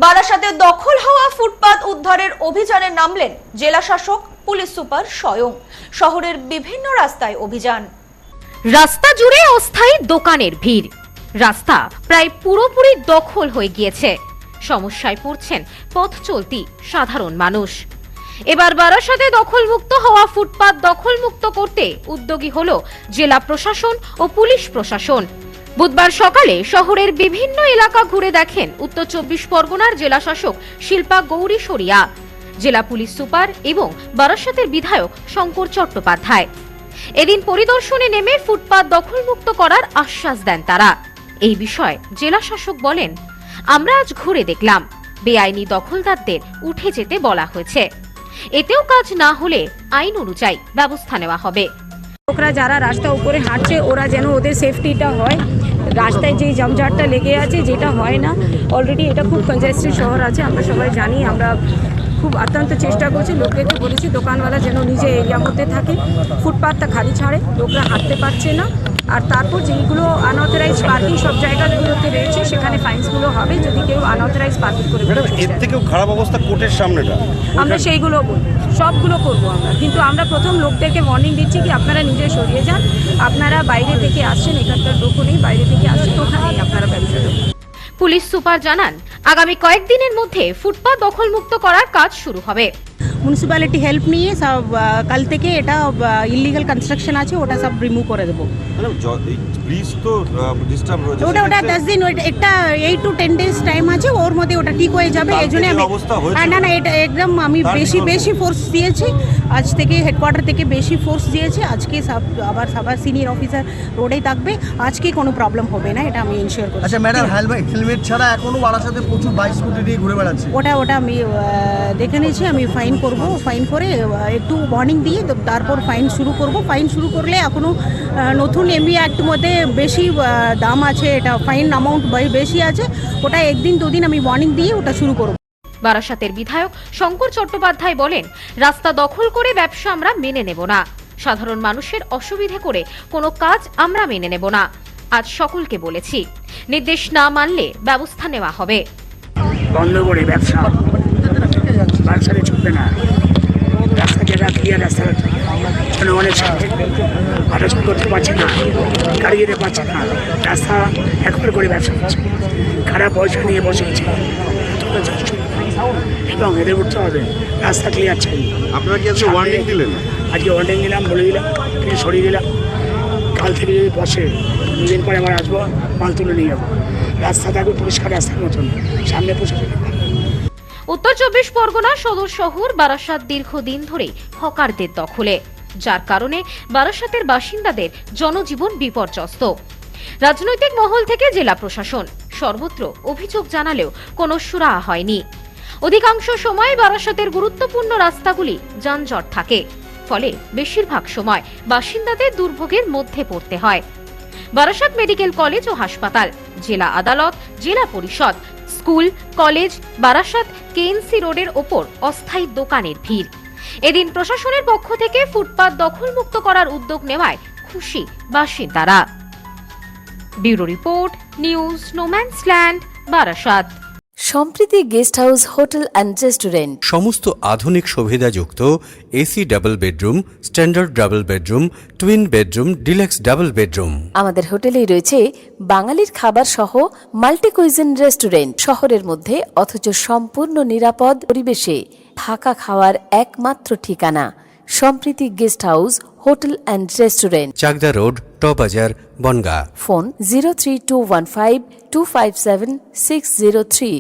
বারাসাতে দখল হওয়া ফুটপাত উদ্ধারের অভিযানে নামলেন জেলা শাসক, পুলিশ সুপার স্বয়ং। শহরের বিভিন্ন রাস্তায় অভিযান। রাস্তা জুড়ে অস্থায়ী দোকানের ভিড়, রাস্তা প্রায় পুরোপুরি দখল হয়ে গিয়েছে। সমস্যায় পড়ছেন পথ চলতি সাধারণ মানুষ। এবার বারাসাতে দখলমুক্ত হওয়া ফুটপাত দখলমুক্ত করতে উদ্যোগী হলো জেলা প্রশাসন ও পুলিশ প্রশাসন। বুধবার সকালে শহরের বিভিন্ন এলাকা ঘুরে দেখেন উত্তর 24 পরগনার জেলা শাসক শিল্পা গৌরী সরিয়া, জেলা পুলিশ সুপার এবং বারাসাতের বিধায়ক শঙ্কর চট্টোপাধ্যায়। এদিন পরিদর্শনে নেমে ফুটপাত দখলমুক্ত করার আশ্বাস দেন তারা। এই বিষয়ে জেলা শাসক বলেন, আমরা আজ ঘুরে দেখলাম, বেআইনি দখলদারদের উঠে যেতে বলা হয়েছে। এতেও কাজ না হলে আইন অনুযায়ী ব্যবস্থা নেওয়া হবে। লোকরা যারা রাস্তা উপরে হাঁটছে ওরা যেন ওদের সেফটিটা হয়, রাস্তায় যে জমজটটা লেগে আছে যেটা হয় না। অলরেডি এটা খুব কনজেস্টেড শহর আছে, আমরা সবাই জানি। আমরা খুব অত্যন্ত চেষ্টা করছি, লোকদেরকে বলেছি দোকানওয়ালা যেন নিজে এরিয়ার মধ্যে থাকে, ফুটপাথটা খালি ছাড়ে, লোকরা হাঁটতে পারছে না। আর তারপর যেগুলো আনঅথরাইজ পার্কিং সব জায়গাগুলোতে রয়েছে সেখানে ফাইন্সগুলো হবে যদি কেউ আনঅথরাইজ পার্কিং করে। এর থেকেও খারাপ অবস্থা কোর্টের সামনেটা, আমরা সেইগুলো সবগুলো করবো আমরা, কিন্তু আমরা প্রথম লোকদেরকে ওয়ার্নিং দিচ্ছি কি আপনারা নিজে সরিয়ে যান, আপনারা বাইরে থেকে আসছেন, এখানকার লোকও নেই, বাইরে থেকে আসছেন, ওখানেই আপনারা ব্যবসা করুন। পুলিশ সুপার জানান, আগামী কয়েকদিনের মধ্যে ফুটপাত দখলমুক্ত করার কাজ শুরু হবে। মিউনিসিপ্যালিটি হেল্প নিয়ে সব কাল থেকে এটা ইলিগাল কনস্ট্রাকশন আছে ওটা সব রিমুভ করে দেবো। ব্রিজ তো ডিস্টার্ব হয়েছে, ওটা 10 দিন, একটা 8 to 10 days টাইম আছে, ওর মধ্যে ওটা ঠিক হয়ে যাবে। এই জন্য না এটা একদম আমি বেশি ফোর্স দিয়েছি, আজ থেকে হেডকোয়ার্টার থেকে বেশি ফোর্স দিয়েছি। আজকে আবার সবার সিনিয়র অফিসার রোডেই থাকবে, আজকে কোনো প্রবলেম হবে না, এটা আমি ইনশিওর করছি। আচ্ছা ম্যাডাম, হেলমেট ছাড়া এখনো বারাসাতে প্রচুর বাইক স্কুটি নিয়ে ঘুরে বেড়াচ্ছে। ওটা আমি দেখে নিয়েছি, আমি ফাইন করব, ফাইন করে একটু ওয়ার্নিং দিয়ে তারপর ফাইন শুরু করব। ফাইন শুরু করলে এখনও নতুন এমবি অ্যাক্ট মধ্যে বেশি দাম আছে, এটা ফাইন অ্যামাউন্ট বেশি আছে, ওটা একদিন দুদিন আমি ওয়ার্নিং দিয়ে ওটা শুরু করব। বারাসাতের বিধায়ক শঙ্কর চট্টোপাধ্যায় বলেন, রাস্তা দখল করে ব্যবসা আমরা মেনে নেব না, সাধারণ মানুষের অসুবিধে করে কোনো কাজ আমরা মেনে নেব না। আজ সকলকে বলেছি, নির্দেশ না মানলে ব্যবস্থা নেওয়া হবে। বন্ধ করে ব্যবসা বারাসাতে চলবে না। রাস্তা যেটা ক্লিয়ার, রাস্তা জনগণের সাথে হাঁটাচল করতে পারছে না, গাড়ি যেতে পারছে না, রাস্তা একবার করে ব্যবসা করছে, খারাপ পয়সা নিয়ে বসে গেছে এবং এদের উঠতে হবে, রাস্তা ক্লিয়ার চাই। আপনারা কি আজকে ওয়ার্নিং দিলেন? আজকে ওয়ার্নিং দিলাম, বলে দিলাম, কিছু সরিয়ে দিলাম। কাল থেকে যদি বসে, দুদিন পরে আবার আসবো, মাল তুলে নিয়ে যাবো। রাস্তা থাকবে পরিষ্কার রাস্তার মতন, সামনে প্রশাসন। উত্তর 24 পরগনা সদর শহর বারাসাত দীর্ঘদিন ধরে হকারদের দখলে, যার কারণে বারাসাতের বাসিন্দাদের জনজীবন বিপর্যস্ত। রাজনৈতিক মহল থেকে জেলা প্রশাসন সর্বত্র অভিযোগ জানালেও কোনো সুরাহা হয়নি। অধিকাংশ সময় বারাসাতের গুরুত্বপূর্ণ রাস্তাগুলি যানজট থাকে, ফলে বেশিরভাগ সময় বাসিন্দাদের দুর্ভোগের মধ্যে পড়তে হয়। বারাসাত মেডিকেল কলেজ ও হাসপাতাল, জেলা আদালত, জেলা পরিষদ, স্কুল, কলেজ, বারাসাত কেএনসি রোডের ওপর অস্থায়ী দোকানের ভিড়। এদিন প্রশাসনের পক্ষ থেকে ফুটপাত দখলমুক্ত করার উদ্যোগ নেওয়ায় খুশি বাসিন্দারা। Bureau report, news no man's land, Barasat. Sampriti guest house hotel and restaurant, সমস্ত আধুনিক সুবিধাযুক্ত AC double bedroom, standard double bedroom, twin bedroom, deluxe double bedroom. আমাদের হোটেলেই রয়েছে বাঙালির খাবার সহ মাল্টি কুইজিন রেস্টুরেন্ট। শহরের মধ্যে অথচ সম্পূর্ণ নিরাপদ পরিবেশে থাকা খাওয়ার একমাত্র ঠিকানা Sampriti guest house hotel and restaurant, Chakdah road, টবাজার, বনগাঁ। ফোন 03215257603।